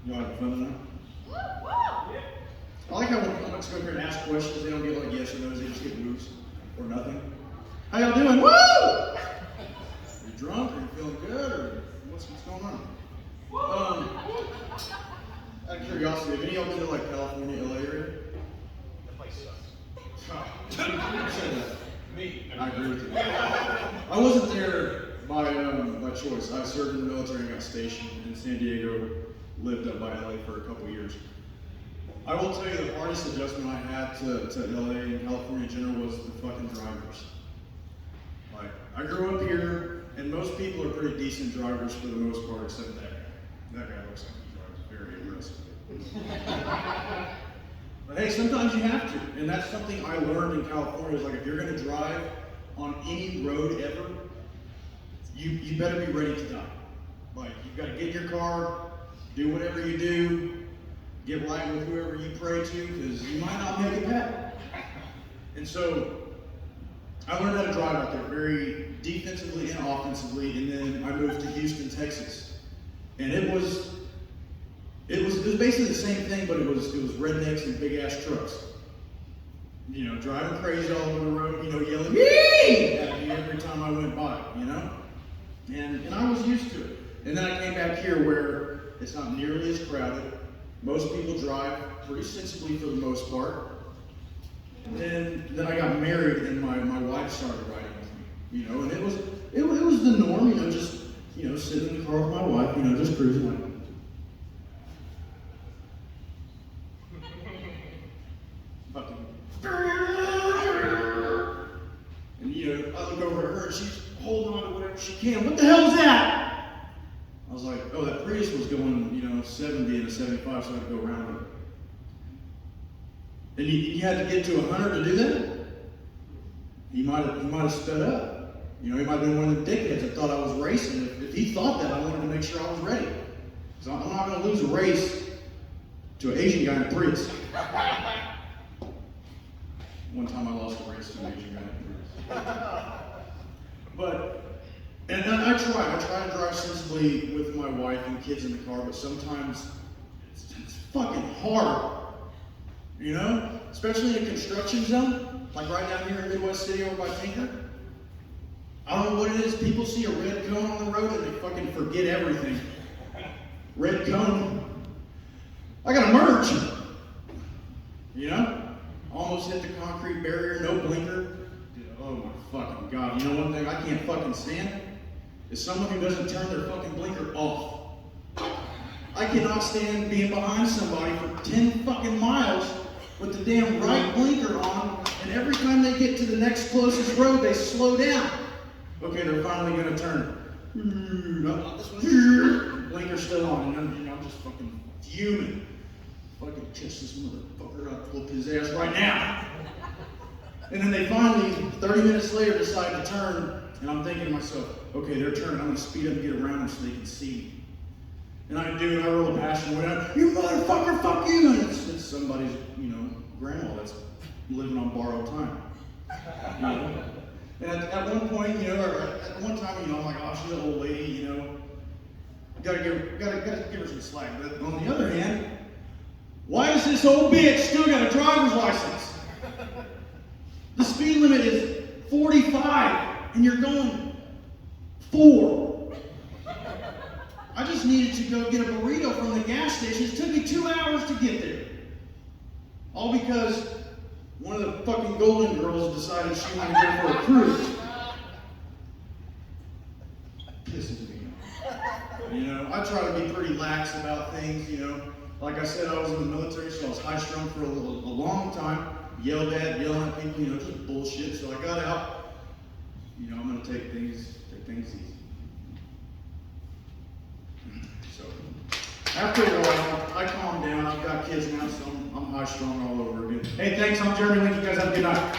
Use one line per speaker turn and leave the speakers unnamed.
You all having fun tonight? I like how when comics go up here and ask questions, they don't get like yes or no's, they just get moves or nothing. How y'all doing? Woo! Are you drunk? Are you feeling good? Or what's going on? Out of curiosity, have any of y'all been to like California, LA area?
That place sucks.
Me. I agree with you. I wasn't there by choice. I served in the military and got stationed in San Diego, lived up by LA for a couple years. I will tell you the hardest adjustment I had to LA and California in general was the fucking drivers. Like, I grew up here, and most people are pretty decent drivers for the most part, except that guy. That guy looks like he drives very aggressively. But hey, sometimes you have to, and that's something I learned in California. Is like if you're going to drive on any road ever, you better be ready to die. Like you've got to get in your car, do whatever you do, get right with whoever you pray to, because you might not make it back. And so I learned how to drive out there very defensively and offensively, and then I moved to Houston, Texas, and it was basically the same thing, but it was rednecks and big ass trucks. You know, driving crazy all over the road, you know, yelling "Yee!" at me every time I went by, you know? And I was used to it. And then I came back here where it's not nearly as crowded. Most people drive pretty sensibly for the most part. And then I got married and my wife started riding with me, you know, and it was the norm, you know, just, you know, sitting in the car with my wife, you know, just cruising like, and you know, I look over at her and she's holding on to whatever she can. What the hell is that? I was like, oh, that Prius was going, you know, 70 and a 75, so I had to go around it. And you had to get to 100 to do that? He might have sped up. You know, he might have been one of the dickheads that thought I was racing. If he thought that, I wanted to make sure I was ready. So I'm not going to lose a race to an Asian guy in a Prius. One time I lost a race to an Asian guy in a Prius. But, and I try to drive sensibly with my wife and kids in the car, but sometimes it's fucking hard. You know? Especially in a construction zone, like right down here in Midwest City over by Tinker. I don't know what it is, people see a red cone on the road and they fucking forget everything. Red cone. I gotta merge. You know? Almost hit the concrete barrier, no blinker. Dude, oh my fucking God. You know one thing I can't fucking stand? Is someone who doesn't turn their fucking blinker off. I cannot stand being behind somebody for 10 fucking miles with the damn right blinker on, and every time they get to the next closest road, they slow down. Okay, they're finally gonna turn. Blinker's still on, and I'm just fucking fuming. Fucking kiss this motherfucker, I'll whoop his ass right now. And then they finally, 30 minutes later, decide to turn, and I'm thinking to myself, okay, they're turning, I'm gonna speed up and get around them so they can see me. And I do, and I roll a passion away, you motherfucker, fuck you! And it's somebody's, you know, grandma that's living on borrowed time. You know? And at one point, you know, or at one time, you know, I'm like, oh, she's an old lady, you know. Gotta give her some slack. But on the other hand, why does this old bitch still got a driver's license? The speed limit is 45, and you're going 4. I just needed to go get a burrito from the gas station. It took me 2 hours to get there. All because one of the fucking Golden Girls decided she wanted to go for a cruise. Pisses me off. You know, I try to be pretty lax about things, you know. Like I said, I was in the military, so I was high-strung for a long time. Yelling at people, you know, just bullshit. So I got out. You know, I'm gonna take things easy. So after a while, I calmed down. I've got kids now, so I'm high-strung all over again. Hey, thanks. I'm Jeremy Link. You guys have a good night.